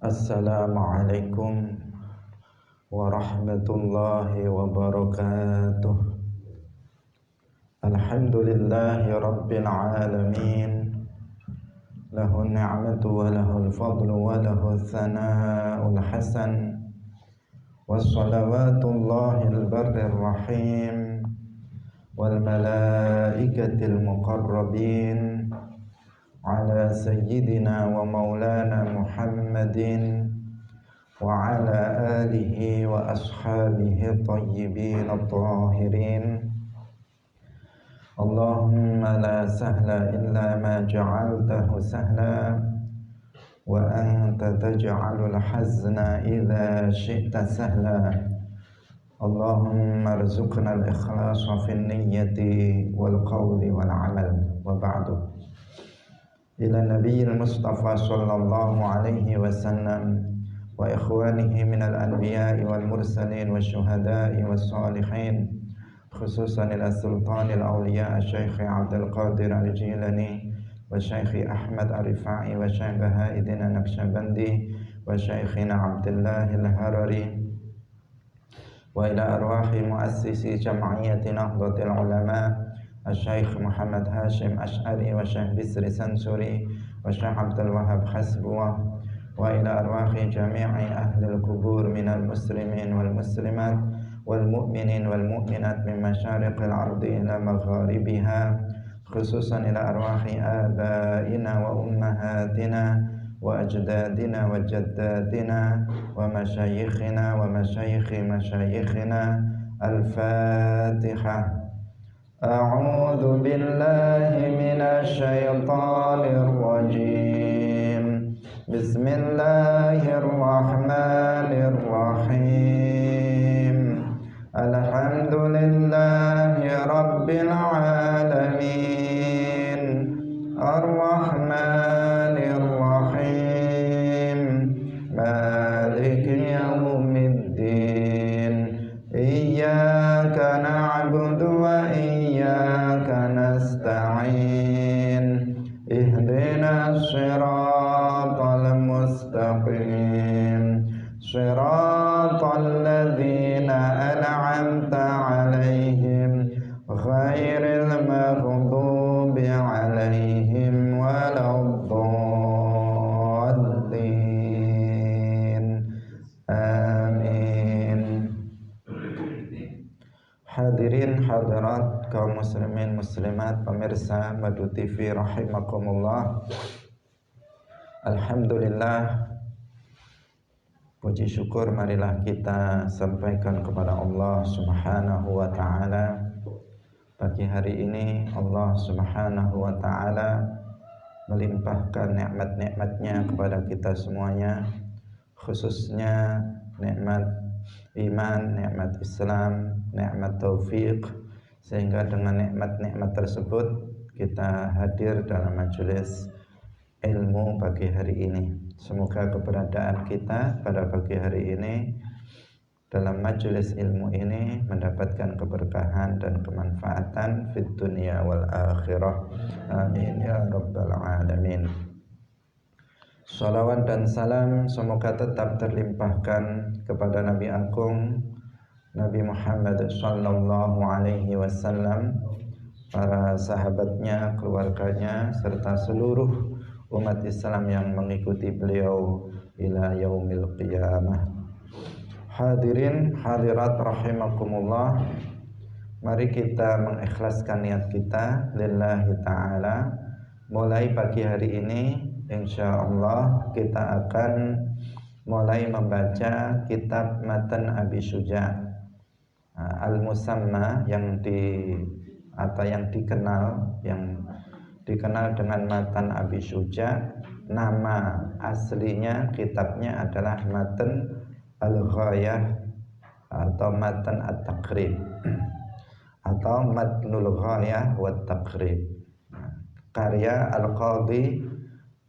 Assalamualaikum warahmatullahi wabarakatuh. Alhamdulillahi rabbil alamin. Lahu ni'matu wa lahul fadlu wa lahu thana'ul hasan. Wassalawatullahil barrir rahim wal malaikatil muqarrabin ala sayyidina wa maulana Muhammadin wa ala alihi wa ashabihi tayyibin at-tahirin. Allahumma la sahla illa ma ja'altahu sahla wa anta taj'alul hazna idza syi'ta sahla. Allahumma arzuqna al-ikhlasa fin niyyati wal qawli wal amal. Wa ba'du. Ila nabiyil mustafa sallallahu alaihi wasallam wa ikhwanihi minal anbiya'i wal mursalin wasyuhada'i was salihin, khususan ila sultanil awliya Syekh Abdul Qadir Al-Jilani wa Syekh Ahmad Ar-Rifai wa Syekh Baha'iddin An-Naqsyabandi wa Syekhina Abdullah Al-Harari wa ila arwahi muassisi jam'iyyati Nahdlatul Ulama Syekh Muhammad Hashim Ash'ari wa Syekh Bisri Sansuri wa Syekh Abdul Wahab Hasbuwah wa ila arwahi jami'i ahli al-qubur minal muslimin wal muslimat wal mu'minin wal mu'minat min masyariqil ardi ila magharibiha, khususan ila arwahi abaina wa ummahatina wa ajdadina wa jaddatina wa masyayikhina wa masyayikhi masyayikhina. Al-Fatihah. A'udzu billahi minasy syaithanir rajim. Bismillahirrahmanirrahim. Alhamdulillahi rabbil alamin. Ar-Rahmanir Rahim. Maliki yaumiddin. Iyyaka na'budu wa iyyaka nasta'in. Ihdinas siratal mustaqim. Siratal ladzina an'amta 'alaihim ghairil maghdubi 'alaihim waladdallin. Amin. Hadirin hadirat kaum muslimin muslimat, pemirsa Madu TV rahimakumullah. Alhamdulillah, puji syukur marilah kita sampaikan kepada Allah Subhanahu wa ta'ala. Pagi hari ini Allah Subhanahu wa ta'ala melimpahkan nikmat-nikmatnya kepada kita semuanya, khususnya nikmat iman, nikmat Islam, nikmat taufik, sehingga dengan nikmat-nikmat tersebut kita hadir dalam majelis ilmu pagi hari ini. Semoga keberadaan kita pada pagi hari ini dalam majelis ilmu ini mendapatkan keberkahan dan kemanfaatan fid dunya wal akhirah. Amin ya rabbal alamin. Salawat dan salam semoga tetap terlimpahkan kepada Nabi Agung Nabi Muhammad sallallahu alaihi wasallam, para sahabatnya, keluarganya, serta seluruh umat Islam yang mengikuti beliau ila yaumil qiyamah. Hadirin hadirat rahimakumullah, mari kita mengikhlaskan niat kita lillahi ta'ala. Mulai pagi hari ini insyaallah kita akan mulai membaca kitab Matan Abi Syuja' Al-Musamma, yang dikenal dengan Matan Abi Syuja'. Nama aslinya kitabnya adalah Matan Al-Ghayah atau Matan At-Taqrib atau Matnul Ghayah wa Taqrib, karya Al-Qadhi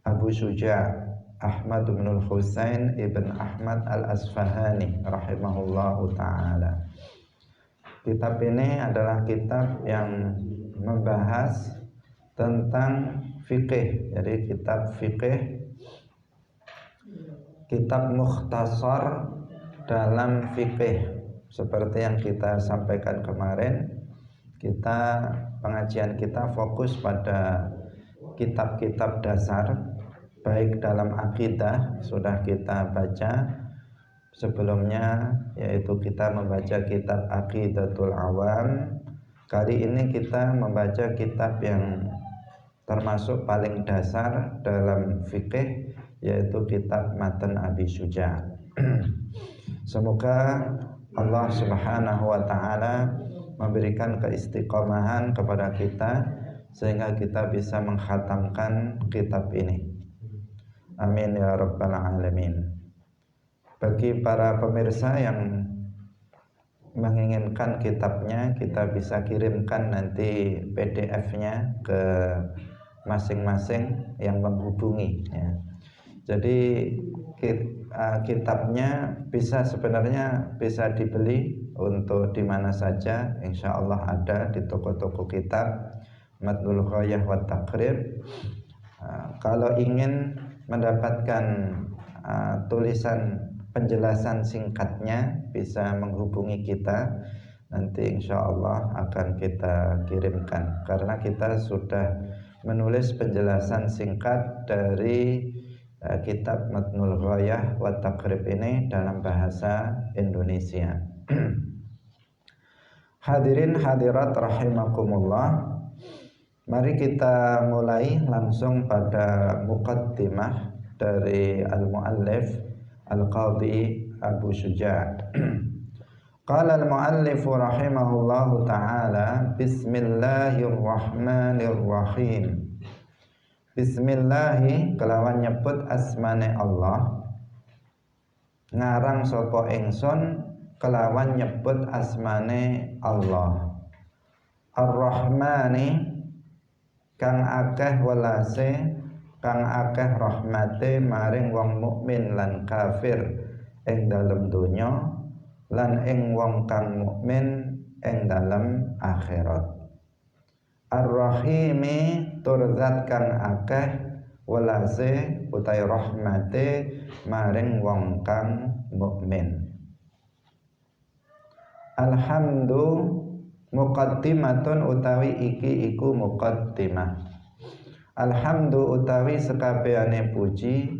Abu Syuja' Ahmad bin Husain ibn Ahmad Al-Asfahani rahimahullahu ta'ala. Kitab ini adalah kitab yang membahas tentang fikih. Jadi kitab fikih, kitab mukhtasar dalam fikih. Seperti yang kita sampaikan kemarin, pengajian kita fokus pada kitab-kitab dasar, baik dalam akidah sudah kita baca sebelumnya, yaitu kita membaca kitab Aqidatul Awam. Kali ini kita membaca kitab yang termasuk paling dasar dalam fikih, yaitu kitab Matan Abi Syuja'. Semoga Allah Subhanahu wa taala memberikan keistiqomahan kepada kita sehingga kita bisa mengkhatamkan kitab ini. Amin ya rabbal alamin. Bagi para pemirsa yang menginginkan kitabnya, kita bisa kirimkan nanti PDF-nya ke masing-masing yang menghubungi ya. Jadi kitabnya sebenarnya bisa dibeli untuk di mana saja, insya Allah ada di toko-toko kitab Matnul Ghayah wa Taqrib. Kalau ingin mendapatkan tulisan penjelasan singkatnya, bisa menghubungi kita, nanti insya Allah akan kita kirimkan, karena kita sudah menulis penjelasan singkat dari kitab Matnul Ghayah wa Taqrib ini dalam bahasa Indonesia. Hadirin hadirat rahimakumullah, mari kita mulai langsung pada muqaddimah dari al-muallif Al-Qadhi Abu Syuja'. Qala al-muallif rahimahullahu ta'ala, bismillahirrahmanirrahim. Bismillahi kelawan nyebut asmane Allah, ngarang sapa ingsun kelawan nyebut asmane Allah. Ar-Rahmani kang akeh welase, kang akeh rahmate maring wong mukmin lan kafir ing dalem donya, lan ing wong kang mukmin ing dalem akhirat. Ar-Rahimi turzat kang akeh welase utai rahmate maring wong kang mukmin. Alhamdu muqaddimatun utawi iki iku muqaddimah. Alhamdu utawi sekabehane puji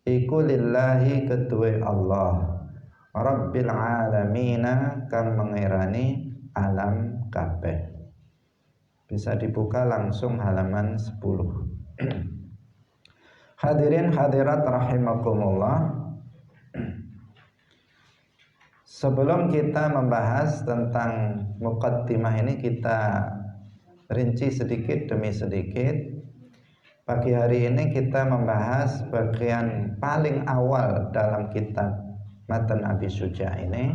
iku lillahi kedue Allah, Rabbil alamina kang mengerani alam kabeh. Bisa dibuka langsung halaman 10. Hadirin hadirat rahimakumullah, sebelum kita membahas tentang muqaddimah ini, kita rinci sedikit demi sedikit. Pagi hari ini kita membahas bagian paling awal dalam kitab Matan Abi Syuja' ini,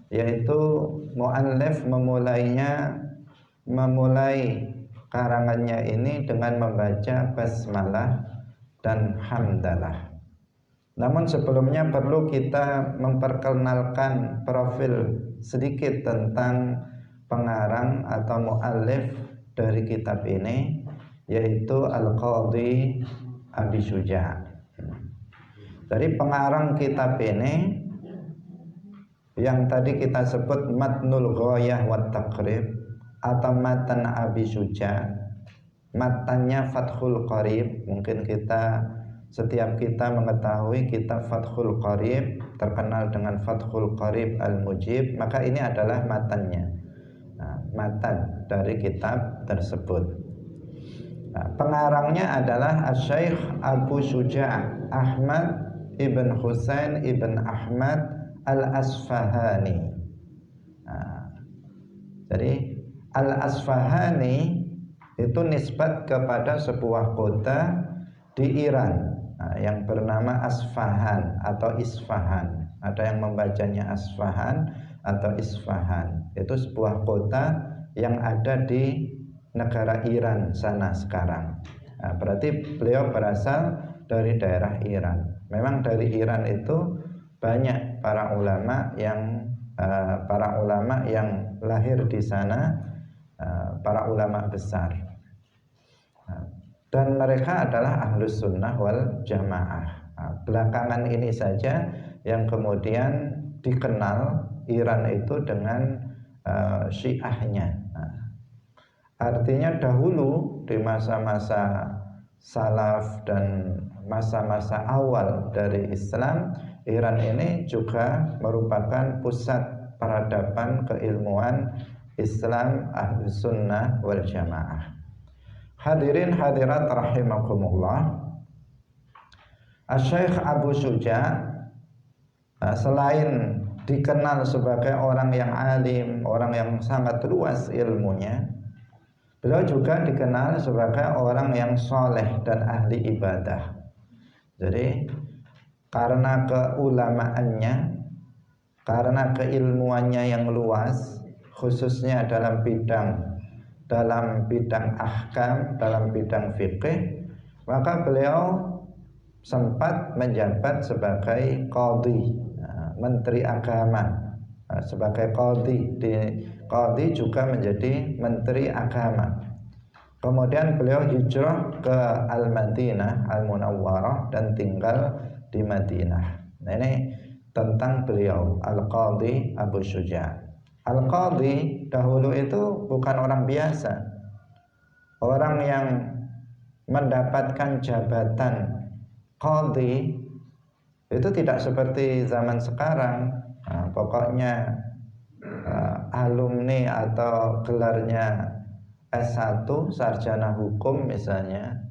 yaitu muallif memulai karangannya ini dengan membaca basmalah dan hamdalah. Namun sebelumnya perlu kita memperkenalkan profil sedikit tentang pengarang atau muallif dari kitab ini, yaitu Al-Qadhi Abi Syuja'. Dari pengarang kitab ini yang tadi kita sebut Matnul Ghayah wa Taqrib atau Matan Abi Syuja', matannya Fathul Qarib. Mungkin setiap kita mengetahui kitab Fathul Qarib, terkenal dengan Fathul Qarib Al-Mujib, maka ini adalah matannya, matan dari kitab tersebut. Pengarangnya adalah Asy-Syaikh Abu Syuja' Ahmad ibn Husain ibn Ahmad Al-Asfahani. Jadi Al-Asfahani itu nisbat kepada sebuah kota di Iran yang bernama Asfahan atau Isfahan. Ada yang membacanya Asfahan atau Isfahan. Itu sebuah kota yang ada di negara Iran sana sekarang. Berarti beliau berasal dari daerah Iran. Memang dari Iran itu banyak para ulama yang lahir di sana, para ulama besar. dan mereka adalah ahlus sunnah wal jamaah. Nah, belakangan ini saja yang kemudian dikenal Iran itu dengan Syiahnya. Nah, artinya dahulu di masa-masa salaf dan masa-masa awal dari Islam, Iran ini juga merupakan pusat peradaban keilmuan Islam ahlus sunnah wal jamaah. Hadirin hadirat rahimakumullah, Asy-Syaikh Abu Syuja selain dikenal sebagai orang yang alim, orang yang sangat luas ilmunya, beliau juga dikenal sebagai orang yang soleh dan ahli ibadah. Jadi karena keulamaannya, karena keilmuannya yang luas, khususnya dalam bidang ahkam, dalam bidang fikih, maka beliau sempat menjabat sebagai qadhi, menteri agama, sebagai qadhi. Qadhi juga menjadi menteri agama. Kemudian beliau hijrah ke Al-Madinah Al-Munawwarah dan tinggal di Madinah. Nah, ini tentang beliau, Al-Qadhi Abu Syuja. Al-Qadhi dahulu itu bukan orang biasa. Orang yang mendapatkan jabatan qadhi itu tidak seperti zaman sekarang. Nah, pokoknya alumni atau gelarnya S1, sarjana hukum misalnya,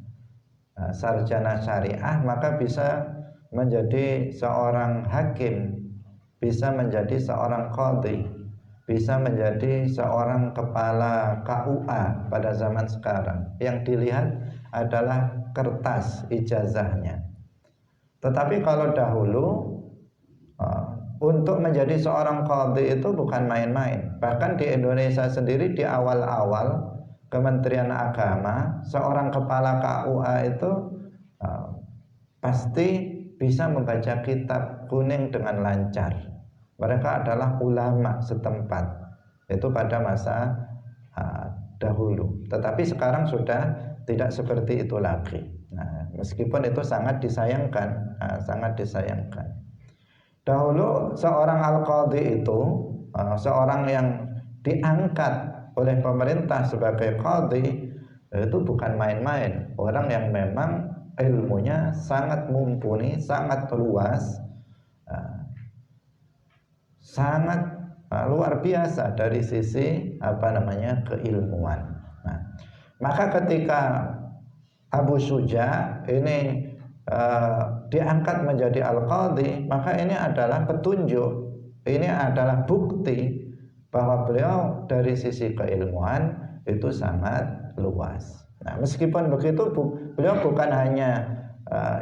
sarjana syariah, maka bisa menjadi seorang hakim, bisa menjadi seorang qadhi, bisa menjadi seorang kepala KUA pada zaman sekarang. Yang dilihat adalah kertas ijazahnya. Tetapi kalau dahulu untuk menjadi seorang qadhi itu bukan main-main. Bahkan di Indonesia sendiri di awal-awal Kementerian Agama, seorang kepala KUA itu pasti bisa membaca kitab kuning dengan lancar. Mereka adalah ulama setempat. Itu pada masa dahulu. Tetapi sekarang sudah tidak seperti itu lagi. Nah, meskipun itu sangat disayangkan, sangat disayangkan. Dahulu seorang al-qadhi itu seorang yang diangkat oleh pemerintah sebagai qadhi itu bukan main-main. Orang yang memang ilmunya sangat mumpuni, sangat luas, sangat luar biasa dari sisi keilmuan. Nah, maka ketika Abu Syuja ini diangkat menjadi al-qadhi, maka ini adalah petunjuk, ini adalah bukti bahwa beliau dari sisi keilmuan itu sangat luas. Nah, meskipun begitu beliau bukan hanya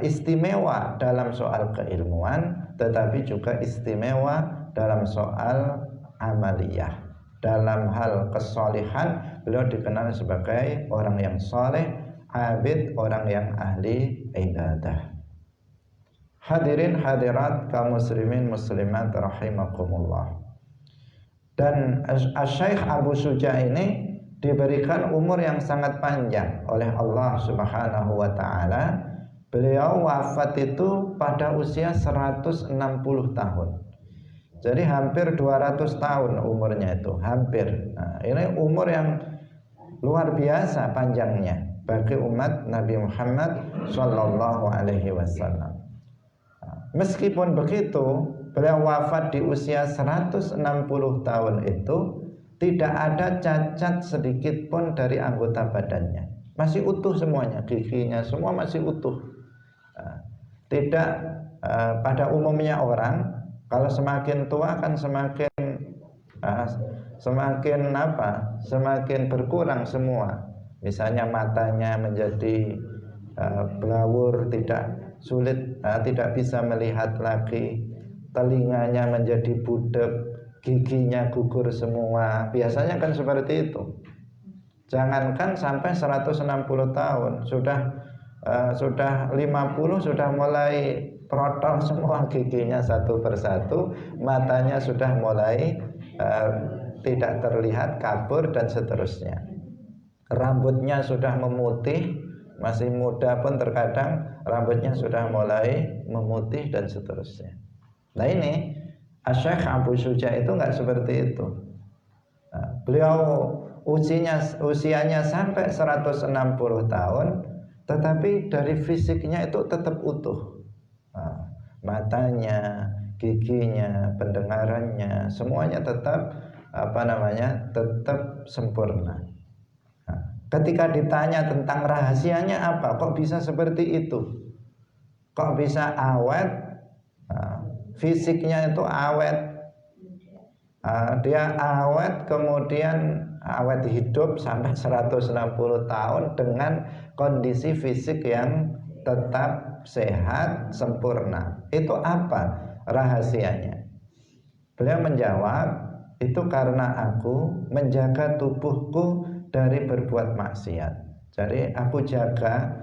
istimewa dalam soal keilmuan, tetapi juga istimewa dalam soal amaliyah. Dalam hal kesolihan, beliau dikenal sebagai orang yang soleh, abid, orang yang ahli ibadah. Hadirin hadirat kaum muslimin muslimat rahimakumullah. Dan Asy-Syaikh Abu Syuja ini diberikan umur yang sangat panjang oleh Allah Subhanahu wa taala. Beliau wafat itu pada usia 160 tahun. Jadi hampir 200 tahun umurnya itu, hampir. Nah, ini umur yang luar biasa panjangnya bagi umat Nabi Muhammad sallallahu alaihi wasallam. Meskipun begitu, beliau wafat di usia 160 tahun itu tidak ada cacat sedikit pun dari anggota badannya. Masih utuh semuanya, giginya semua masih utuh. Tidak pada umumnya orang kalau semakin tua kan semakin berkurang semua. Misalnya matanya menjadi blawur, tidak bisa melihat lagi, telinganya menjadi budek, giginya gugur semua. Biasanya kan seperti itu. Jangankan sampai 160 tahun, sudah 50 sudah mulai protol semua giginya satu persatu, matanya sudah mulai tidak terlihat, kabur dan seterusnya. Rambutnya sudah memutih. masih muda pun terkadang rambutnya sudah mulai memutih dan seterusnya. Nah ini Syekh Abu Syuja itu nggak seperti itu. Nah, beliau usianya sampai 160 tahun, tetapi dari fisiknya itu tetap utuh. Nah, matanya, giginya, pendengarannya, semuanya tetap tetap sempurna. Nah, ketika ditanya tentang rahasianya apa, kok bisa seperti itu? Kok bisa awet? Nah, fisiknya itu awet, dia awet, kemudian awet hidup sampai 160 tahun dengan kondisi fisik yang tetap sehat, sempurna. Itu apa rahasianya? Beliau menjawab, itu karena aku menjaga tubuhku dari berbuat maksiat. Jadi aku jaga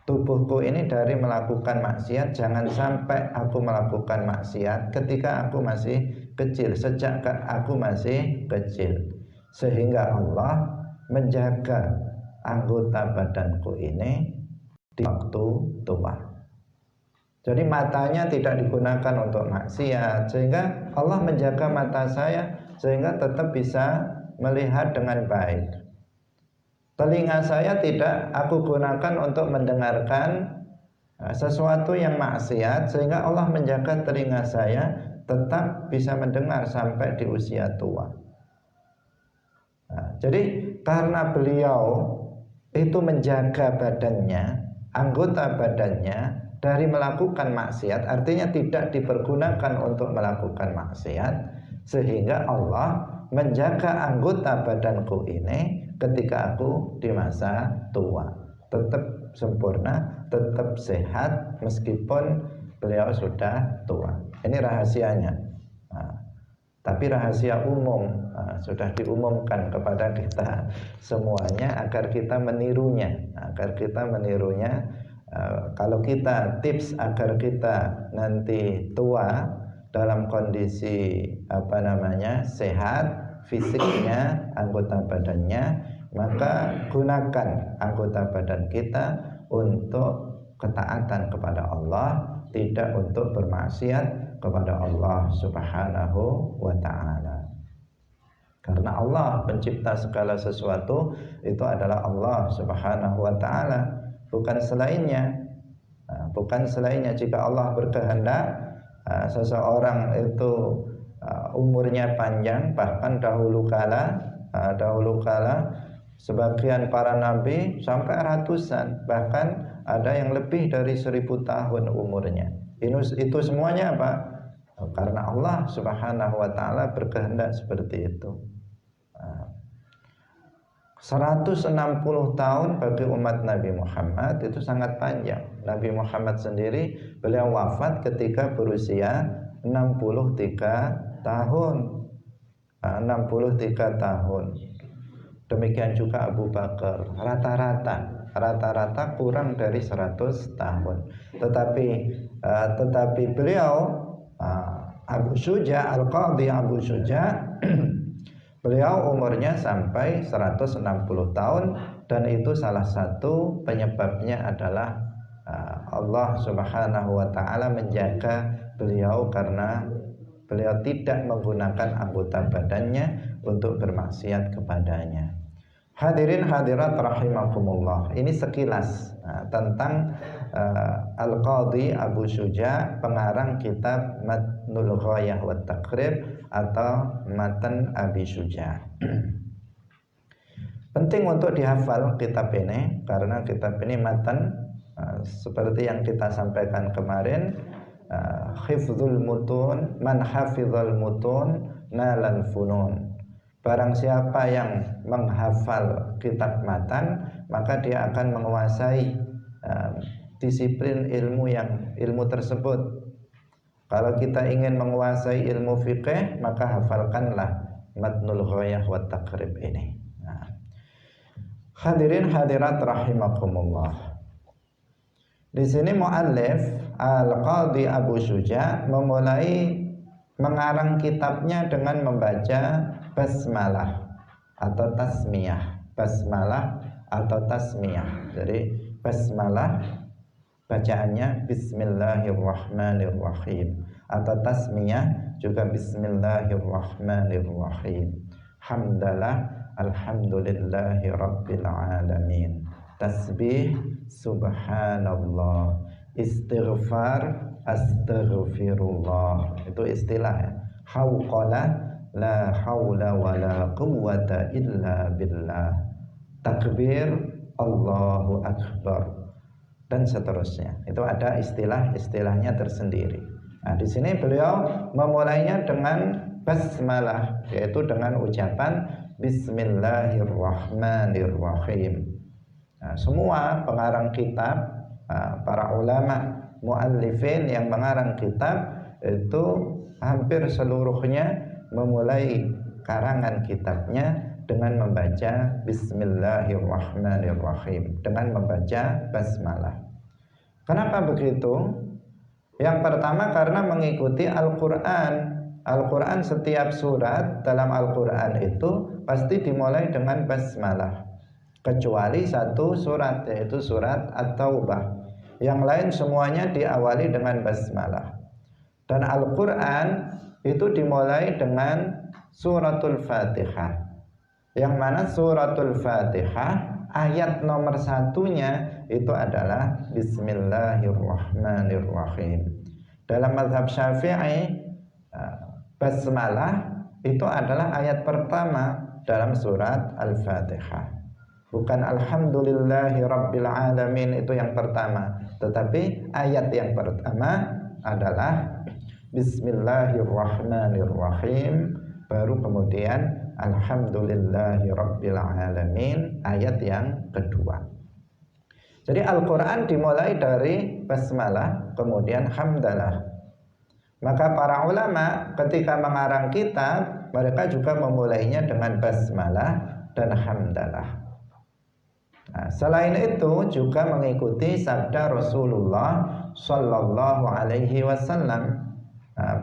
tubuhku ini dari melakukan maksiat. Jangan sampai aku melakukan maksiat ketika aku masih kecil, sejak aku masih kecil, sehingga Allah menjaga anggota badanku ini di waktu tua. Jadi matanya tidak digunakan untuk maksiat, sehingga Allah menjaga mata saya sehingga tetap bisa melihat dengan baik. Telinga saya tidak aku gunakan untuk mendengarkan sesuatu yang maksiat, sehingga Allah menjaga telinga saya tetap bisa mendengar sampai di usia tua. Nah, jadi karena beliau itu menjaga badannya, anggota badannya dari melakukan maksiat, artinya tidak dipergunakan untuk melakukan maksiat, sehingga Allah menjaga anggota badanku ini ketika aku di masa tua tetap sempurna, tetap sehat meskipun beliau sudah tua. Ini rahasianya. Nah, tapi rahasia umum, sudah diumumkan kepada kita semuanya agar kita menirunya, kalau kita tips agar kita nanti tua dalam kondisi sehat fisiknya, anggota badannya, maka gunakan anggota badan kita untuk ketaatan kepada Allah, tidak untuk bermaksiat kepada Allah Subhanahu wa ta'ala. Karena Allah pencipta segala sesuatu itu adalah Allah Subhanahu wa ta'ala, bukan selainnya. Bukan selainnya. Jika Allah berkehendak seseorang itu umurnya panjang, bahkan dahulu kala sebagian para nabi sampai ratusan, bahkan ada yang lebih dari 1000 tahun umurnya. Itu semuanya apa? Karena Allah Subhanahu wa ta'ala berkehendak seperti itu. 160 tahun bagi umat Nabi Muhammad itu sangat panjang. Nabi Muhammad sendiri beliau wafat ketika berusia 63 tahun. 63 tahun. Demikian juga Abu Bakar, rata-rata kurang dari 100 tahun. Tetapi beliau Abu Syuja, Al-Qadhi Abu Syuja beliau umurnya sampai 160 tahun, dan itu salah satu penyebabnya adalah Allah Subhanahu wa ta'ala menjaga beliau karena beliau tidak menggunakan anggota badannya untuk bermaksiat kepadanya. Hadirin hadirat rahimakumullah. Ini sekilas tentang Al-Qadhi Abu Syuja, pengarang kitab Matnul Ghayah wa Taqrib atau Matan Abi Syuja. Penting untuk dihafal kitab ini, karena kitab ini matan seperti yang kita sampaikan kemarin, hifdzul mutun, man hafizal mutun nalal funun. Barang siapa yang menghafal kitab matan, maka dia akan menguasai disiplin ilmu tersebut. Kalau kita ingin menguasai ilmu fikih, maka hafalkanlah Matnul Ghayah wa Taqrib ini. Hadirin hadirat rahimakumullah. Di sini muallif Al-Qadhi Abu Syuja memulai mengarang kitabnya dengan membaca basmalah atau tasmiyah. Basmalah atau tasmiyah. Jadi basmalah bacaannya Bismillahirrahmanirrahim, atau tasmiyah juga Bismillahirrahmanirrahim. Hamdalah, alhamdulillahi rabbil alamin. Tasbih, subhanallah. Istighfar, astaghfirullah. Itu istilah ya. Hauqalah, la haula wala quwwata illa billah. Takbir, Allahu akbar, dan seterusnya. Itu ada istilahnya tersendiri. Nah, di sini beliau memulainya dengan basmalah, yaitu dengan ucapan Bismillahirrahmanirrahim. Nah, semua pengarang kitab, para ulama muallifin yang mengarang kitab itu hampir seluruhnya memulai karangan kitabnya dengan membaca Bismillahirrahmanirrahim, dengan membaca basmalah. Kenapa begitu? Yang pertama karena mengikuti Al-Quran. Al-Quran, setiap surat dalam Al-Quran itu pasti dimulai dengan basmalah, kecuali satu surat, yaitu surat At-Taubah. Yang lain semuanya diawali dengan basmalah. Dan Al-Quran itu dimulai dengan suratul Fatihah, yang mana suratul Fatihah ayat nomor 1-nya itu adalah Bismillahirrahmanirrahim. Dalam mazhab Syafi'i, basmalah itu adalah ayat pertama dalam surat Al-Fatihah. Bukan Alhamdulillahi Rabbil Alamin, itu yang pertama, tetapi ayat yang pertama adalah Bismillahirrahmanirrahim, baru kemudian Alhamdulillahi Rabbil Alamin, ayat yang kedua. Jadi Al-Quran dimulai dari basmalah, kemudian hamdalah. Maka para ulama ketika mengarang kitab, mereka juga memulainya dengan basmalah dan hamdalah. Nah, selain itu juga mengikuti sabda Rasulullah Sallallahu Alaihi Wasallam.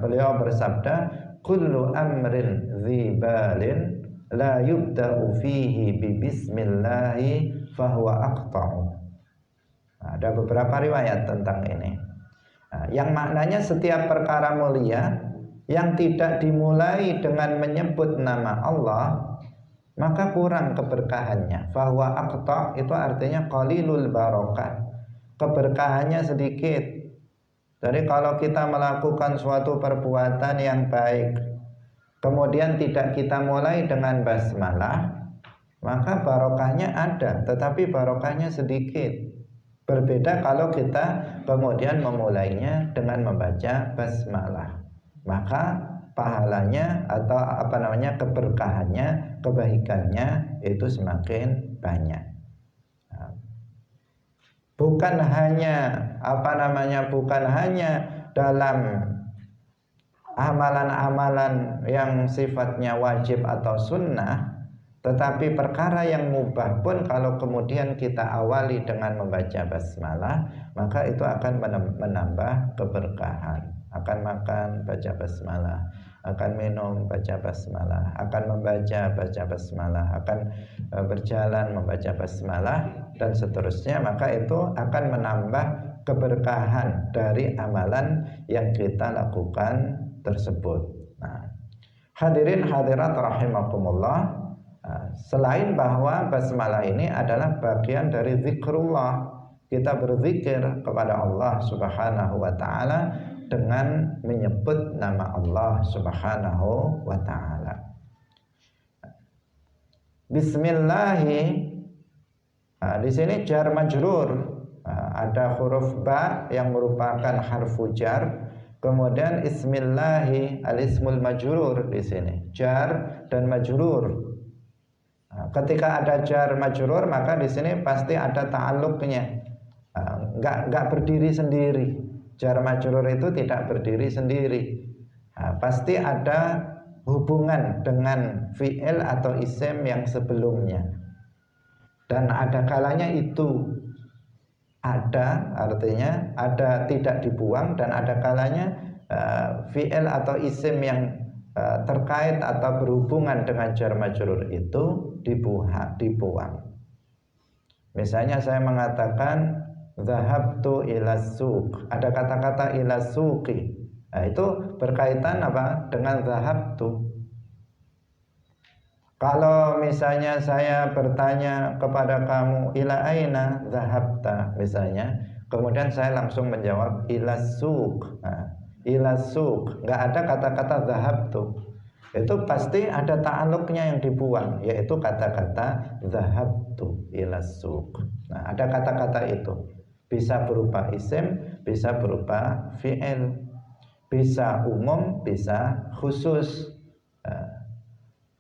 Beliau bersabda, kullu amrin dzibalin la yubda'u fihi bi bismillahi fahuwa aqta'u. Ada beberapa riwayat tentang ini. Yang maknanya setiap perkara mulia yang tidak dimulai dengan menyebut nama Allah, maka kurang keberkahannya. Fahuwa aqta' itu artinya qalilul barakah, keberkahannya sedikit. Jadi kalau kita melakukan suatu perbuatan yang baik, kemudian tidak kita mulai dengan basmalah, maka barokahnya ada, tetapi barokahnya sedikit. Berbeda kalau kita kemudian memulainya dengan membaca basmalah, maka pahalanya atau keberkahannya, kebaikannya itu semakin banyak. Bukan hanya bukan hanya dalam amalan-amalan yang sifatnya wajib atau sunnah, tetapi perkara yang mubah pun kalau kemudian kita awali dengan membaca basmalah, maka itu akan menambah keberkahan. Akan makan, baca basmalah. Akan minum, baca basmalah. Akan membaca, baca basmalah. Akan berjalan, membaca basmalah, dan seterusnya. Maka itu akan menambah keberkahan dari amalan yang kita lakukan tersebut. Nah, hadirin hadirat rahimakumullah, selain bahwa basmalah ini adalah bagian dari zikrullah, kita berzikir kepada Allah Subhanahu wa taala dengan menyebut nama Allah Subhanahu wa taala. Bismillahi, di sini jar majrur, ada huruf ba yang merupakan harfu jar, kemudian ismillahi al-ismul majrur, di sini jar dan majrur. Ketika ada jar majrur, maka di sini pasti ada ta'alluqnya. Enggak berdiri sendiri. Jar majrur itu tidak berdiri sendiri. Pasti ada hubungan dengan fi'il atau isim yang sebelumnya. Dan ada kalanya itu ada, artinya ada tidak dibuang, dan ada kalanya fi'il atau isim yang terkait atau berhubungan dengan jar majrur itu dibuang. Misalnya saya mengatakan zahabtu ila suq, ada kata-kata ila suqi. Nah, itu berkaitan apa? Dengan zahabtu. Kalau misalnya saya bertanya kepada kamu ila aina zahabta misalnya, kemudian saya langsung menjawab ila suq. Nah, ila suq, enggak ada kata-kata zahabtu. Itu pasti ada ta'alluqnya yang dibuang, yaitu kata-kata zahabtu ila suq. Nah, ada kata-kata itu. Bisa berupa isim, bisa berupa fi'il, bisa umum, bisa khusus.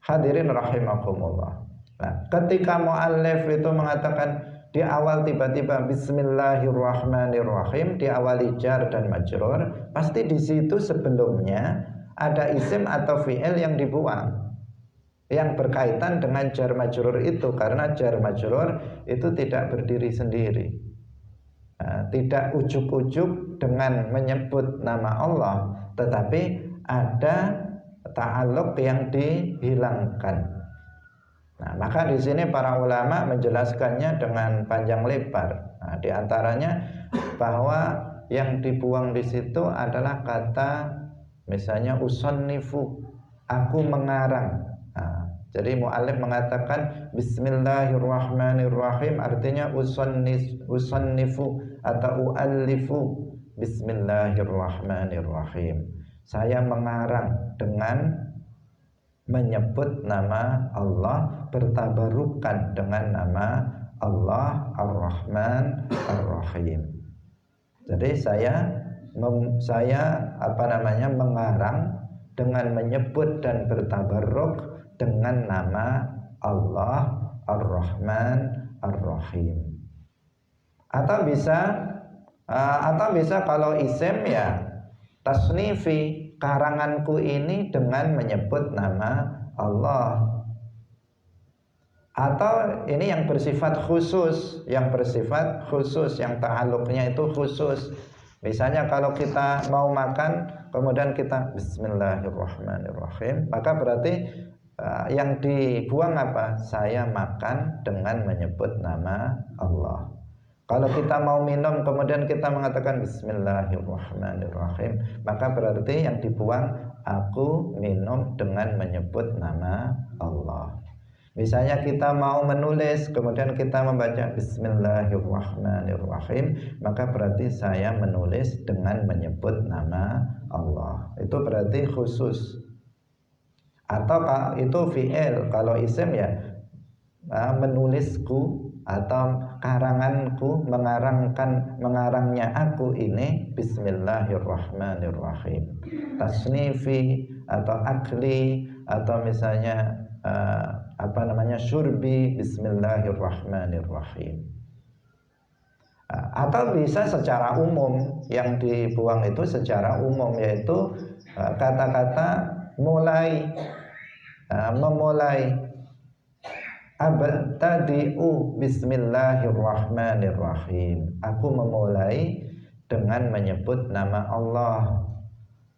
Hadirin rahimakumullah. Nah, ketika muallif itu mengatakan di awal tiba-tiba Bismillahirrahmanirrahim, diawali jar dan majrur, pasti di situ sebelumnya ada isim atau fi'il yang dibuang, yang berkaitan dengan jar majrur itu, karena jar majrur itu tidak berdiri sendiri. Nah, tidak ujuk-ujuk dengan menyebut nama Allah, tetapi ada ta'alluq yang dihilangkan. Nah, maka di sini para ulama menjelaskannya dengan panjang lebar. Nah, di antaranya bahwa yang dibuang di situ adalah kata misalnya usannifu, aku mengarang. Nah, jadi mu'allif mengatakan Bismillahirrahmanirrahim, artinya usannifu atau uallifu Bismillahirrahmanirrahim. Saya mengarang dengan menyebut nama Allah, bertabarukan dengan nama Allah Ar-Rahman Ar-Rahim. Jadi saya mengarang dengan menyebut dan bertabaruk dengan nama Allah Ar-Rahman Ar-Rahim. Atau bisa kalau isim ya tasnifi, karanganku ini dengan menyebut nama Allah. Atau ini yang bersifat khusus, yang ta'alluqnya itu khusus. Misalnya kalau kita mau makan, kemudian kita Bismillahirrahmanirrahim, maka berarti yang dibuang apa? Saya makan dengan menyebut nama Allah. Kalau kita mau minum kemudian kita mengatakan Bismillahirrahmanirrahim, maka berarti yang dibuang aku minum dengan menyebut nama Allah. Misalnya kita mau menulis kemudian kita membaca Bismillahirrahmanirrahim, maka berarti saya menulis dengan menyebut nama Allah. Itu berarti khusus. Atau itu fi'il, kalau isim ya menulisku atau karanganku, mengarangnya aku ini Bismillahirrahmanirrahim. Tasnifi atau akli atau misalnya syurbi Bismillahirrahmanirrahim. Atau bisa secara umum, yang dibuang itu secara umum, yaitu kata-kata mulai, memulai. Abtadi'u Bismillahirrahmanirrahim. Aku memulai dengan menyebut nama Allah.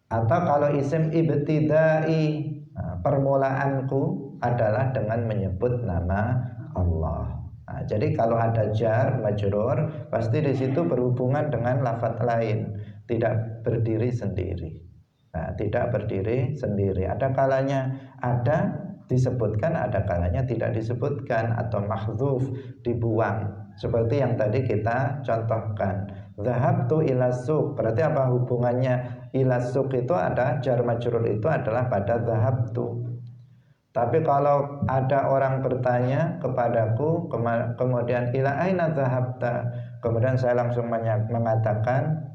Atau kalau isim ibtidai, permulaanku adalah dengan menyebut nama Allah. Nah, jadi kalau ada jar majrur, pasti di situ berhubungan dengan lafadz lain, tidak berdiri sendiri. Nah, tidak berdiri sendiri. Ada kalanya ada disebutkan, ada kalanya tidak disebutkan, atau mahdzuf, dibuang. Seperti yang tadi kita contohkan, zahabtu ila suq, berarti apa hubungannya? Ila suq itu ada jar majrur, itu adalah pada zahabtu. Tapi kalau ada orang bertanya kepadaku kemudian ila aina zahabta, kemudian saya langsung mengatakan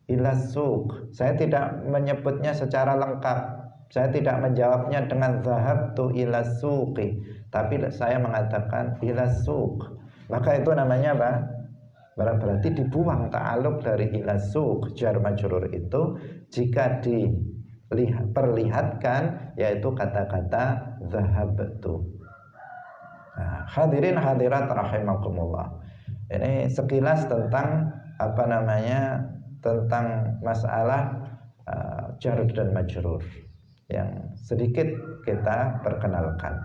ila suq, saya tidak menyebutnya secara lengkap. Saya tidak menjawabnya dengan zahabtu ila suqi, tapi saya mengatakan ila suq. Maka itu namanya apa? Berarti dibuang ta'alluq dari ila suq, jar majrur itu jika diperlihatkan yaitu kata-kata zahabtu. Nah, hadirin hadirat rahimakumullah. Ini sekilas tentang tentang masalah jar dan majrur yang sedikit kita perkenalkan.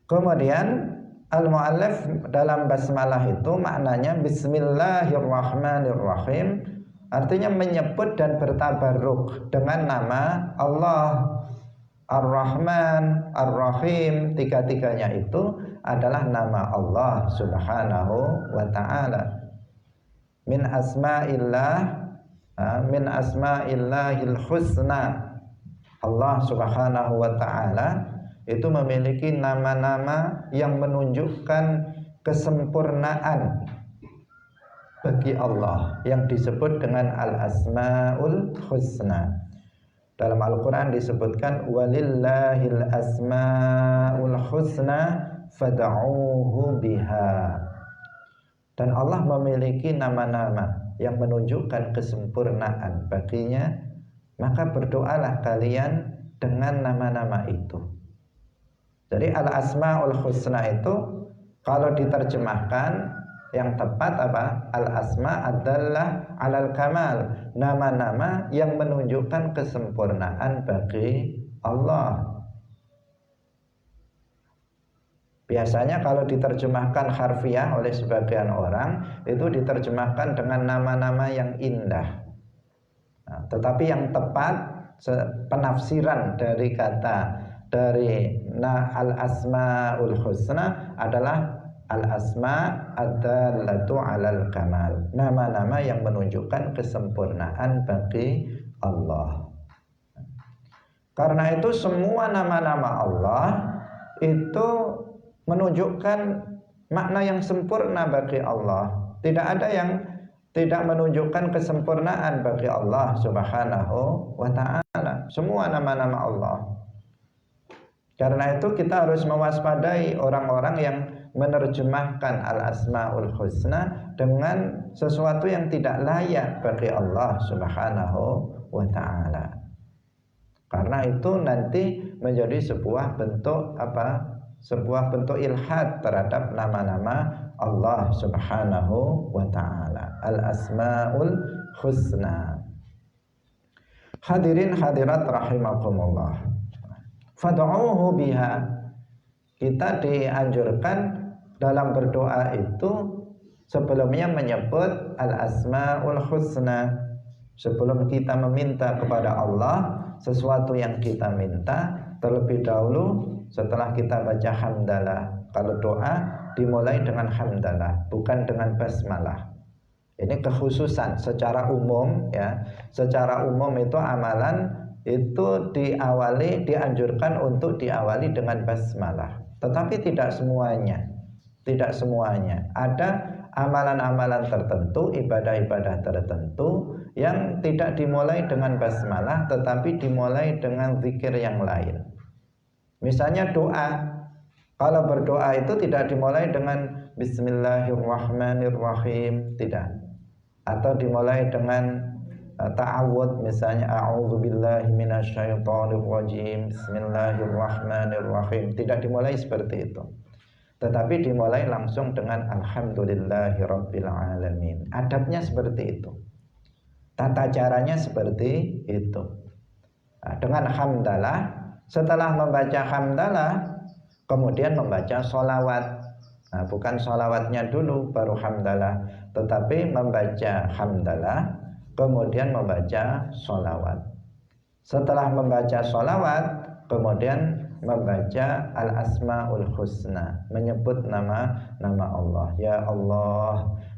Kemudian al-mu'allif dalam basmalah itu maknanya Bismillahirrahmanirrahim, artinya menyebut dan bertabaruk dengan nama Allah. Ar-Rahman, Ar-Rahim, tiga-tiganya itu adalah nama Allah Subhanahu wa ta'ala. Min asma'illahil husna. Allah Subhanahu wa ta'ala itu memiliki nama-nama yang menunjukkan kesempurnaan bagi Allah, yang disebut dengan al-asma'ul husna. Dalam Al-Quran disebutkan walillahil asma'ul husna fad'uuhu biha. Dan Allah memiliki nama-nama yang menunjukkan kesempurnaan baginya, maka berdoalah kalian dengan nama-nama itu. Jadi al-asma'ul husna itu kalau diterjemahkan yang tepat apa? Al-asma adalah alal kamal, nama-nama yang menunjukkan kesempurnaan bagi Allah. Biasanya kalau diterjemahkan harfiah oleh sebagian orang itu diterjemahkan dengan nama-nama yang indah. Nah, tetapi yang tepat penafsiran dari kata al-asmaul husna adalah al-asma ad-dallatu 'alal kamal, nama-nama yang menunjukkan kesempurnaan bagi Allah. Karena itu semua nama-nama Allah itu menunjukkan makna yang sempurna bagi Allah. Tidak ada yang tidak menunjukkan kesempurnaan bagi Allah Subhanahu wa ta'ala. Semua nama-nama Allah. Karena itu kita harus mewaspadai orang-orang yang menerjemahkan al-asma'ul husna dengan sesuatu yang tidak layak bagi Allah Subhanahu wa ta'ala. Karena itu nanti menjadi sebuah bentuk sebuah bentuk ilhad terhadap nama-nama Allah Subhanahu wa ta'ala. Al-asma'ul husna. Hadirin hadirat rahimakumullah. Fad'uuhu biha. Kita dianjurkan dalam berdoa itu sebelumnya menyebut al-asma'ul husna. Sebelum kita meminta kepada Allah sesuatu yang kita minta, terlebih dahulu setelah kita baca hamdalah. Kalau doa dimulai dengan hamdalah, bukan dengan basmalah. Ini kekhususan secara umum ya. Secara umum itu amalan itu dianjurkan untuk diawali dengan basmalah. Tetapi tidak semuanya. Tidak semuanya. Ada amalan-amalan tertentu, ibadah-ibadah tertentu yang tidak dimulai dengan basmalah tetapi dimulai dengan zikir yang lain. Misalnya doa. Kalau berdoa itu tidak dimulai dengan Bismillahirrahmanirrahim, tidak. Atau dimulai dengan ta'awud, misalnya a'udzubillahi minasyaitonirrajim, bismillahirrahmanirrahim. Tidak dimulai seperti itu. Tetapi dimulai langsung dengan alhamdulillahirabbil alamin. Adabnya seperti itu. Tata caranya seperti itu. Nah, dengan hamdalah, setelah membaca hamdalah, kemudian membaca sholawat. Nah, bukan sholawatnya dulu baru hamdalah, tetapi membaca hamdalah, kemudian membaca sholawat. Setelah membaca sholawat, kemudian membaca al-asma'ul husna, menyebut nama-nama Allah. Ya Allah,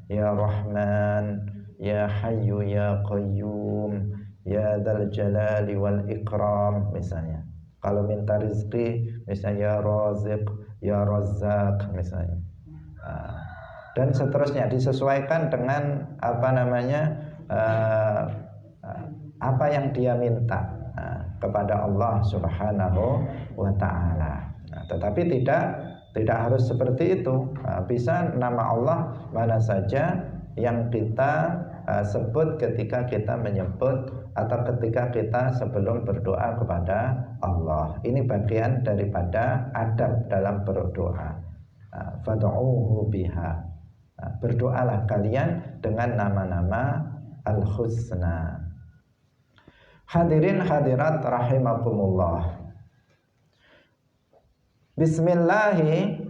Ya Rahman, Ya Hayyu Ya Qayyum, Ya Dzal Jalali wal Ikram misalnya. Kalau minta rizki misalnya Ya Raziq, Ya Razzaq misalnya. Dan seterusnya disesuaikan dengan apa yang dia minta kepada Allah Subhanahu wa ta'ala. Tetapi tidak harus seperti itu. Bisa nama Allah mana saja yang kita sebut ketika kita menyebut atau ketika kita sebelum berdoa kepada Allah. Ini bagian daripada adab dalam berdoa. Fad'uuhu biha. Berdoalah kalian dengan nama-nama al-husna. Hadirin hadirat rahimakumullah. Bismillahi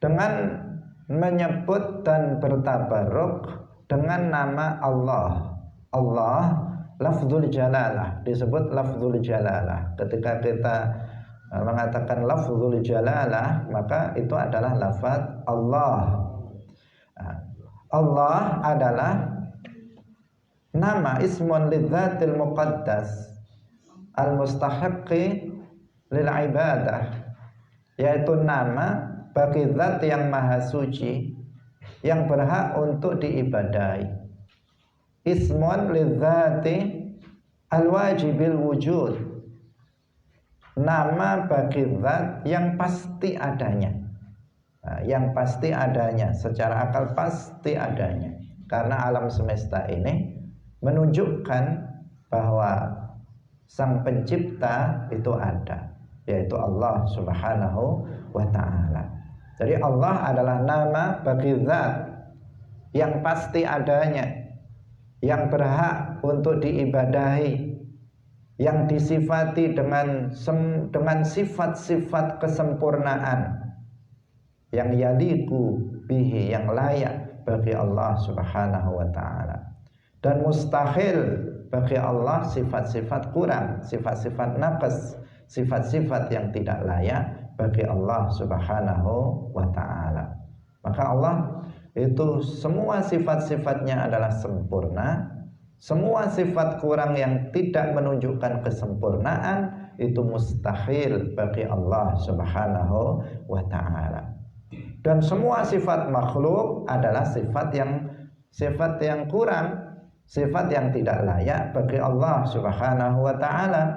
dengan menyebut dan bertabaruk dengan nama Allah. Allah lafzul jalalah, disebut lafzul jalalah. Ketika kita mengatakan lafzul jalalah, maka itu adalah lafaz Allah. Allah adalah nama ismun lidzatil muqaddas al-mustahiqqi lil ibadah, yaitu nama bagi zat yang maha suci yang berhak untuk diibadahi. Ismun lidzati al-wajibil wujud, nama bagi zat yang pasti adanya. Yang pasti adanya, secara akal pasti adanya. Karena alam semesta ini menunjukkan bahwa Sang Pencipta itu ada, yaitu Allah Subhanahu wa ta'ala. Jadi Allah adalah nama bagi zat yang pasti adanya, yang berhak untuk diibadahi, yang disifati dengan sifat-sifat kesempurnaan, yang yaliku bihi, yang layak bagi Allah Subhanahu wa ta'ala. Dan mustahil bagi Allah sifat-sifat kurang, sifat-sifat naqas, sifat-sifat yang tidak layak bagi Allah Subhanahu wa ta'ala. Maka Allah itu semua sifat-sifatnya adalah sempurna. Semua sifat kurang yang tidak menunjukkan kesempurnaan itu mustahil bagi Allah Subhanahu wa ta'ala. Dan semua sifat makhluk adalah sifat yang kurang, sifat yang tidak layak bagi Allah Subhanahu wa ta'ala.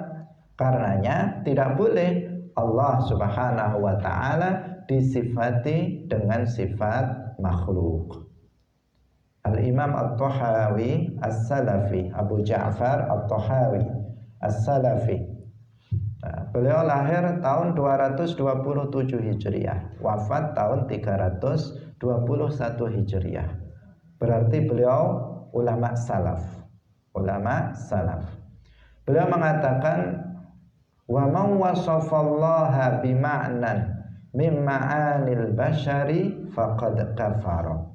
Karenanya tidak boleh Allah Subhanahu wa ta'ala disifati dengan sifat makhluk. Al-Imam At-Tahawi As-Salafi, Abu Ja'far At-Tahawi As-Salafi, beliau lahir tahun 227 Hijriah, wafat tahun 321 Hijriah. Berarti beliau ulama salaf. Beliau mengatakan, wa man wasafallaha bima'nan min ma'anil bashari faqad kafara.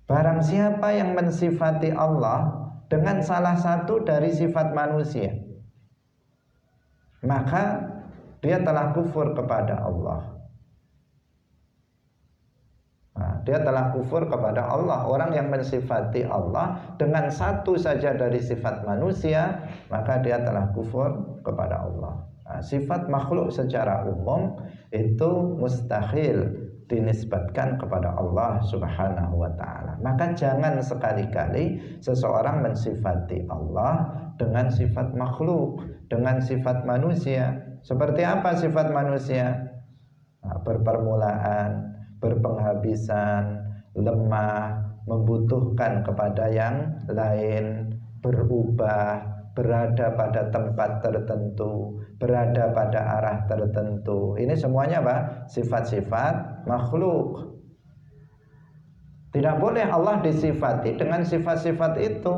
Barang siapa yang mensifati Allah dengan salah satu dari sifat manusia, maka dia telah kufur kepada Allah. Dia telah kufur kepada Allah. Orang yang mensifati Allah dengan satu saja dari sifat manusia, maka dia telah kufur kepada Allah. Sifat makhluk secara umum itu mustahil dinisbatkan kepada Allah Subhanahu wa ta'ala. Maka jangan sekali-kali seseorang mensifati Allah dengan sifat makhluk, dengan sifat manusia. Seperti apa sifat manusia? Berpermulaan, berpenghabisan, lemah, membutuhkan kepada yang lain, berubah, berada pada tempat tertentu, berada pada arah tertentu. Ini semuanya apa? Sifat-sifat makhluk. Tidak boleh Allah disifati dengan sifat-sifat itu.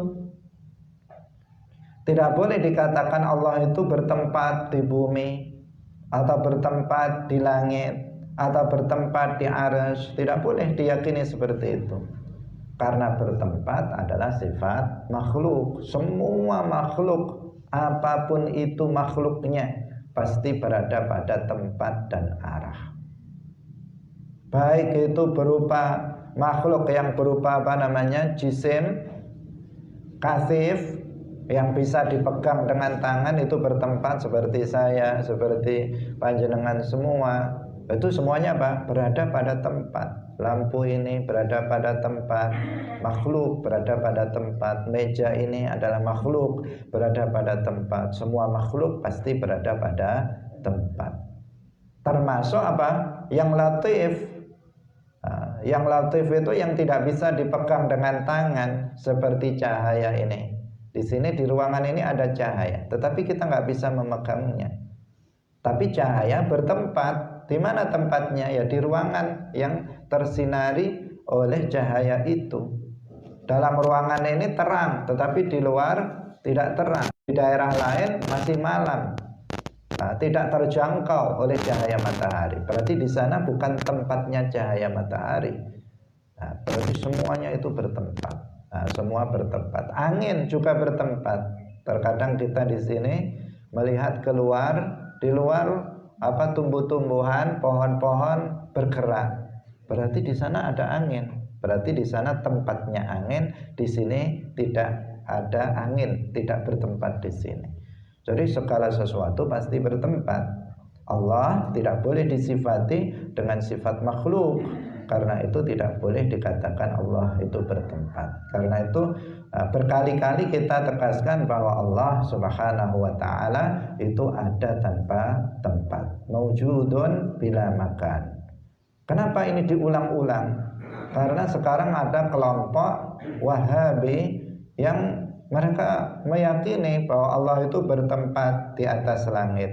Tidak boleh dikatakan Allah itu bertempat di bumi, atau bertempat di langit, atau bertempat di arsy. Tidak boleh diyakini seperti itu. Karena bertempat adalah sifat makhluk. Semua makhluk, apapun itu makhluknya, pasti berada pada tempat dan arah. Baik itu berupa makhluk yang berupa jisim, kasif, yang bisa dipegang dengan tangan, itu bertempat seperti saya, seperti panjenengan semua. Itu semuanya apa? Berada pada tempat. Lampu ini berada pada tempat, makhluk berada pada tempat. Meja ini adalah makhluk, berada pada tempat. Semua makhluk pasti berada pada tempat. Termasuk apa? Yang latif. Yang latif itu yang tidak bisa dipegang dengan tangan, seperti cahaya ini. Di sini di ruangan ini ada cahaya, tetapi kita nggak bisa memegangnya. Tapi cahaya bertempat. Di mana tempatnya? Ya di ruangan yang tersinari oleh cahaya itu. Dalam ruangan ini terang, tetapi di luar tidak terang. Di daerah lain masih malam. tidak terjangkau oleh cahaya matahari. Berarti di sana bukan tempatnya cahaya matahari. Berarti semuanya itu bertempat. Semua bertempat. Angin juga bertempat. Terkadang kita di sini melihat keluar, di luar tumbuh-tumbuhan, pohon-pohon bergerak. Berarti di sana ada angin. Berarti di sana tempatnya angin, di sini tidak ada angin, tidak bertempat di sini. Jadi segala sesuatu pasti bertempat. Allah tidak boleh disifati dengan sifat makhluk. Karena itu tidak boleh dikatakan Allah itu bertempat. Karena itu berkali-kali kita tegaskan bahwa Allah Subhanahu wa ta'ala itu ada tanpa tempat. Maujudun bila makan. Kenapa ini diulang-ulang? Karena sekarang ada kelompok Wahabi yang mereka meyakini bahwa Allah itu bertempat di atas langit.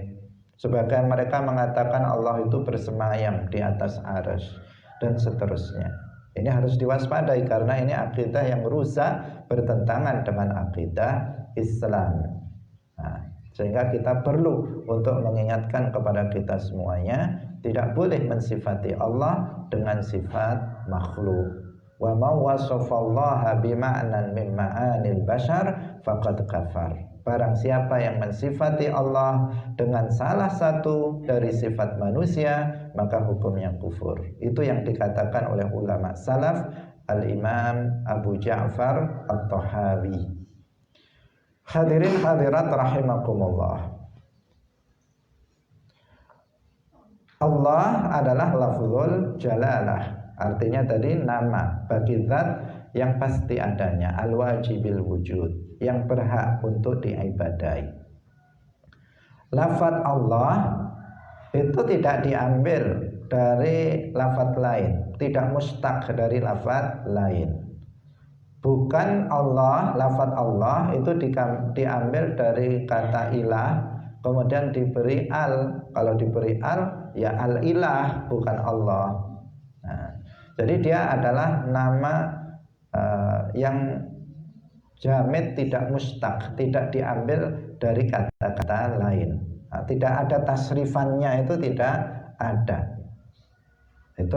Sebagian mereka mengatakan Allah itu bersemayam di atas arsy dan seterusnya. Ini harus diwaspadai karena ini akidah yang rusak, bertentangan dengan akidah Islam. Sehingga kita perlu untuk mengingatkan kepada kita semuanya, tidak boleh mensifati Allah dengan sifat makhluk. Wa ma wasafallaha bima'nan min ma'anil bashar faqad kafar. Barang siapa yang mensifati Allah dengan salah satu dari sifat manusia, maka hukumnya kufur. Itu yang dikatakan oleh ulama salaf, Al-Imam Abu Ja'far At-Tahawi. Hadirin hadirat rahimakumullah. Allah adalah lafzul jalalah. Artinya tadi nama bagi zat yang pasti adanya, al-wajibil wujud, yang berhak untuk diibadai. Lafaz Allah itu tidak diambil dari lafaz lain, tidak mustaq dari lafaz lain. Bukan Allah, lafaz Allah itu diambil dari kata ilah, kemudian diberi al. Kalau diberi al, ya al-ilah, bukan Allah. Jadi dia adalah nama yang jamid, tidak mustaq, tidak diambil dari kata-kata lain. Tidak ada tasrifannya, itu tidak ada. Itu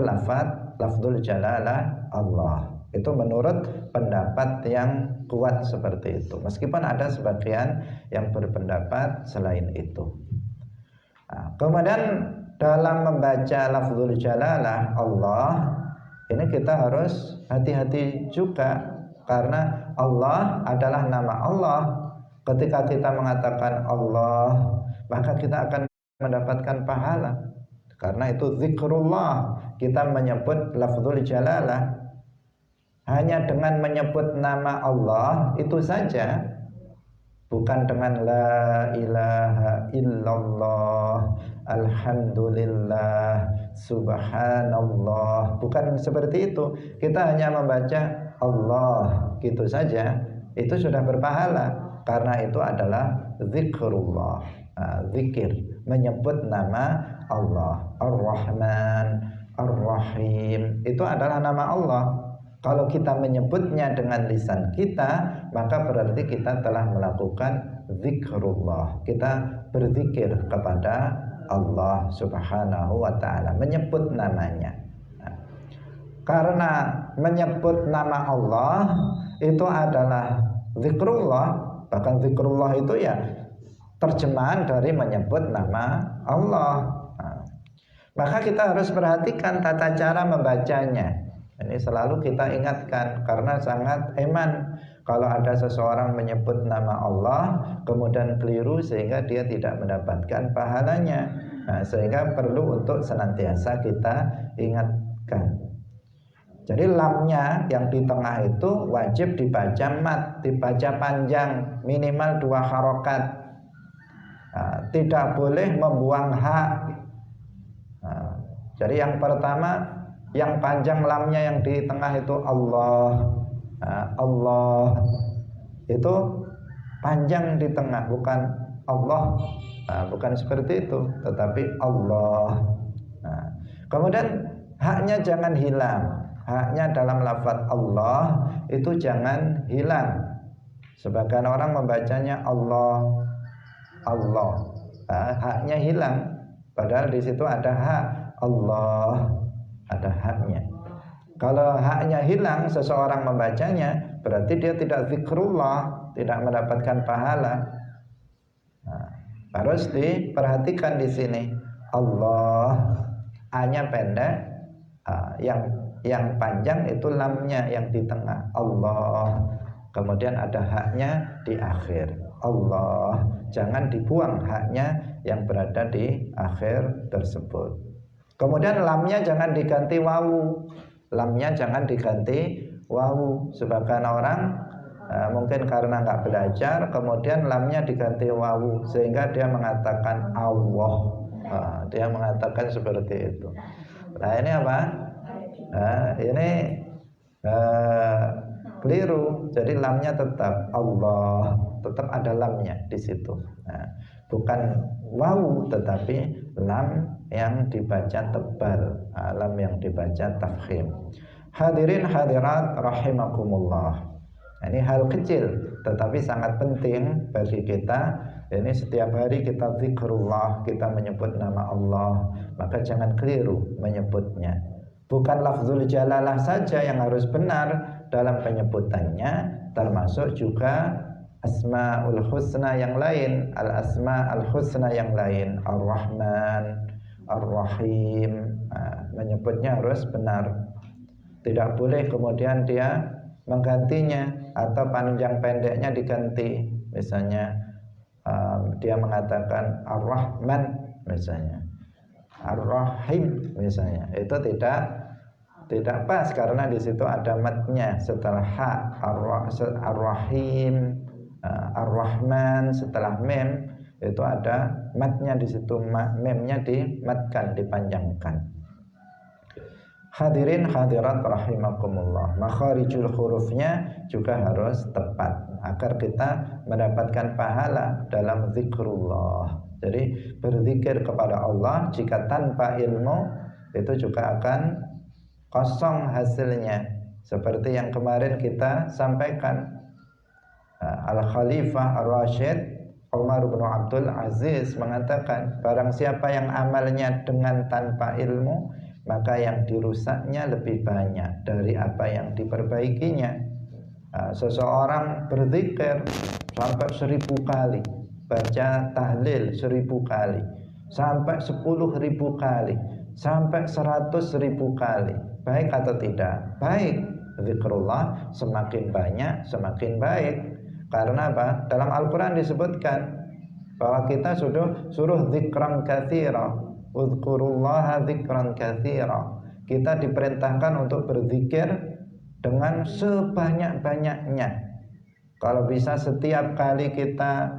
lafzul jalalah Allah. Itu menurut pendapat yang kuat seperti itu. Meskipun ada sebagian yang berpendapat selain itu. Kemudian dalam membaca lafzul jalalah Allah, ini kita harus hati-hati juga. Karena Allah adalah nama Allah. Ketika kita mengatakan Allah, maka kita akan mendapatkan pahala. Karena itu zikrullah, kita menyebut lafzul jalalah. Hanya dengan menyebut nama Allah itu saja, bukan dengan la ilaha illallah, alhamdulillah, subhanallah, bukan seperti itu. Kita hanya membaca Allah gitu saja, itu sudah berpahala. Karena itu adalah zikrullah, zikir, menyebut nama Allah. Ar-Rahman, Ar-Rahim, itu adalah nama Allah. Kalau kita menyebutnya dengan lisan kita, maka berarti kita telah melakukan zikrullah. Kita berzikir kepada Allah Subhanahu wa ta'ala, menyebut namanya. Karena menyebut nama Allah itu adalah zikrullah. Bahkan zikrullah itu ya terjemahan dari menyebut nama Allah. Maka kita harus perhatikan tata cara membacanya. Ini selalu kita ingatkan karena sangat eman kalau ada seseorang menyebut nama Allah kemudian keliru sehingga dia tidak mendapatkan pahalanya. Sehingga perlu untuk senantiasa kita ingatkan. Jadi lamnya yang di tengah itu wajib dibaca mat, dibaca panjang, minimal 2 harokat. Tidak boleh membuang hak. Jadi yang pertama, yang panjang lamnya yang di tengah itu Allah. Allah itu panjang di tengah, bukan Allah. Bukan seperti itu, tetapi Allah. Kemudian haknya jangan hilang. Haknya dalam lafaz Allah itu jangan hilang. Sebagian orang membacanya Allah, Allah. haknya hilang. Padahal di situ ada hak Allah, ada haknya. Kalau haknya hilang, seseorang membacanya, berarti dia tidak zikrullah, tidak mendapatkan pahala. Nah, harus diperhatikan di sini. Allah, A-nya pendek, yang panjang itu lamnya yang di tengah. Allah, kemudian ada haknya di akhir. Allah, jangan dibuang haknya yang berada di akhir tersebut. Kemudian lamnya jangan diganti wawu. Lamnya jangan diganti wawu. Sebagian orang mungkin karena nggak belajar, kemudian lamnya diganti wawu sehingga dia mengatakan Allah. Dia mengatakan seperti itu. Nah ini apa? Ini keliru. Jadi lamnya tetap Allah, tetap ada lamnya di situ. Nah, bukan wawu tetapi lam yang dibaca tebal, lam yang dibaca tafkhim. Hadirin hadirat rahimakumullah. Ini hal kecil tetapi sangat penting bagi kita. Ini setiap hari kita zikrullah, kita menyebut nama Allah, maka jangan keliru menyebutnya. Bukan lafzul jalalah saja yang harus benar dalam penyebutannya, termasuk juga asmaul husna yang lain, al-asmaul husna yang lain, ar-Rahman, ar-Rahim. Menyebutnya harus benar. Tidak boleh kemudian dia menggantinya atau panjang pendeknya diganti. Misalnya dia mengatakan ar-Rahman misalnya, ar-Rahim misalnya, itu tidak pas karena di situ ada matnya setelah ha, ar-Rahim, ar-Rahman setelah mem itu ada matnya di situ, memnya dimatkan, dipanjangkan. Hadirin hadirat rahimakumullah. Makharijul hurufnya juga harus tepat agar kita mendapatkan pahala dalam zikrullah. Jadi berzikir kepada Allah jika tanpa ilmu itu juga akan kosong hasilnya. Seperti yang kemarin kita sampaikan, Al-Khalifah Ar-Rasyid Umar bin Abdul Aziz mengatakan, barang siapa yang amalnya dengan tanpa ilmu, maka yang dirusaknya lebih banyak dari apa yang diperbaikinya. Seseorang berzikir sampai 1000 kali, baca tahlil 1000 kali, sampai 10.000 kali, sampai 100.000 kali, baik atau tidak? Baik. Zikrullah semakin banyak semakin baik. Karena apa? Dalam Al-Quran disebutkan bahwa kita suruh zikran katsira. Uzkurullaha dzikran katsira. Kita diperintahkan untuk berzikir dengan sebanyak-banyaknya. Kalau bisa setiap kali kita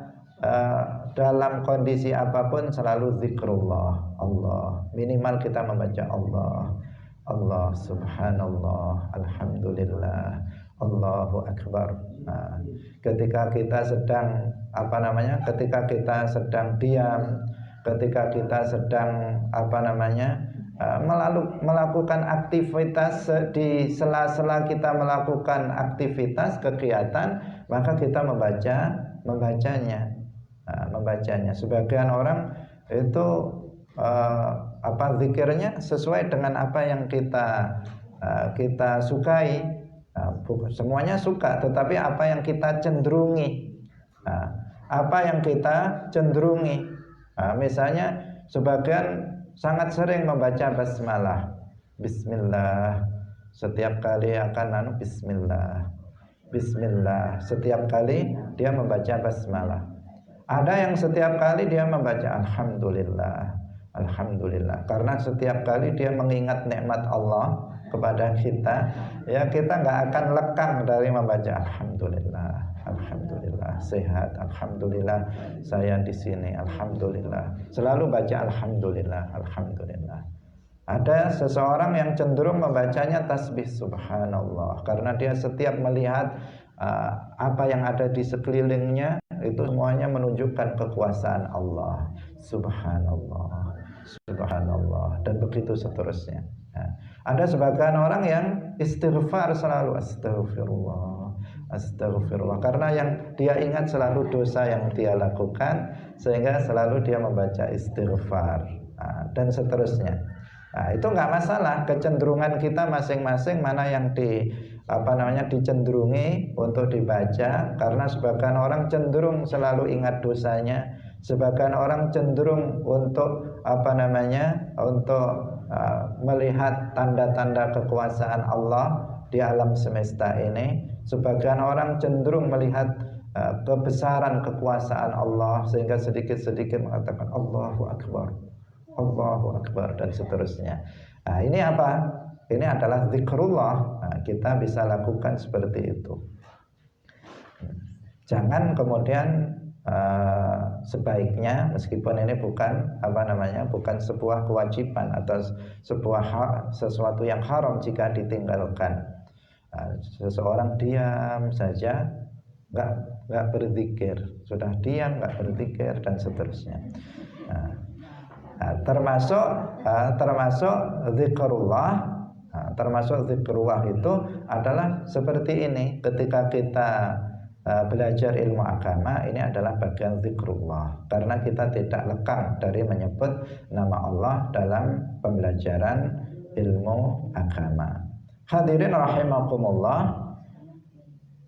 dalam kondisi apapun selalu zikrullah, Allah. Minimal kita membaca Allah, Allah subhanallah, alhamdulillah, Allahu akbar. Ketika kita sedang ketika kita sedang diam, ketika kita sedang melakukan aktivitas, di sela-sela kita melakukan aktivitas kegiatan, maka kita membacanya. Sebagian orang itu zikirnya sesuai dengan apa yang kita sukai. Semuanya suka, tetapi apa yang kita cenderungi. Misalnya sebagian sangat sering membaca basmalah, bismillah, setiap kali akan bismillah, bismillah, setiap kali dia membaca basmalah. Ada yang setiap kali dia membaca alhamdulillah, alhamdulillah, karena setiap kali dia mengingat nikmat Allah kepada kita, ya kita nggak akan lekang dari membaca alhamdulillah, alhamdulillah sehat, alhamdulillah saya di sini, alhamdulillah, selalu baca alhamdulillah, alhamdulillah. Ada seseorang yang cenderung membacanya tasbih subhanallah, karena dia setiap melihat apa yang ada di sekelilingnya itu semuanya menunjukkan kekuasaan Allah, subhanallah, subhanallah, dan begitu seterusnya. Ada sebagian orang yang istighfar selalu, astaghfirullah, Astaghfirullah. Karena yang dia ingat selalu dosa yang dia lakukan, sehingga selalu dia membaca istighfar, dan seterusnya. Itu nggak masalah. Kecenderungan kita masing-masing mana yang dicenderungi untuk dibaca. Karena sebagian orang cenderung selalu ingat dosanya, sebagian orang cenderung untuk melihat tanda-tanda kekuasaan Allah di alam semesta ini. Sebagian orang cenderung melihat kebesaran kekuasaan Allah, sehingga sedikit-sedikit mengatakan Allahu Akbar, Allahu Akbar, dan seterusnya. Ini apa? Ini adalah zikrullah. Kita bisa lakukan seperti itu. Jangan kemudian sebaiknya, meskipun ini bukan bukan sebuah kewajiban atau sesuatu yang haram jika ditinggalkan. Seseorang diam saja, nggak berzikir, sudah diam nggak berzikir, dan seterusnya. Termasuk zikrullah. Termasuk zikrullah itu adalah seperti ini. Ketika kita belajar ilmu agama, ini adalah bagian zikrullah, karena kita tidak lekang dari menyebut nama Allah dalam pembelajaran ilmu agama. Hadirin rahimakumullah,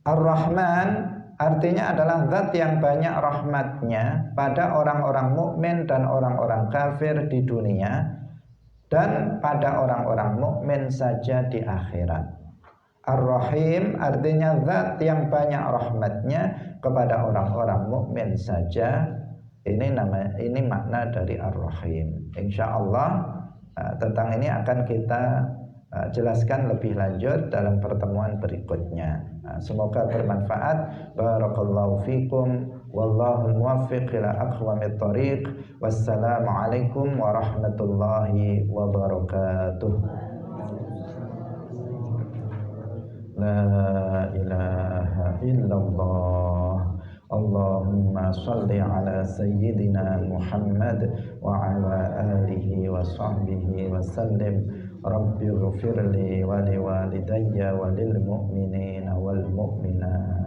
Ar-Rahman artinya adalah zat yang banyak rahmatnya pada orang-orang mukmin dan orang-orang kafir di dunia, dan pada orang-orang mukmin saja di akhirat. Ar-Rahim artinya zat yang banyak rahmatnya kepada orang-orang mukmin saja. Ini makna dari Ar-Rahim. Insyaallah tentang ini akan kita jelaskan lebih lanjut dalam pertemuan berikutnya. Semoga bermanfaat. Barakallahu fikum, wallahul muwaffiq ila aqwamit thoriq. Wassalamualaikum warahmatullahi wabarakatuh. La ilaha illallah. Allahumma salli ala sayyidina Muhammad wa ala alihi wa sahbihi wa sallim. Rabbi ghfirli wa liwalidayya wa lil mu'minina wal mu'minat.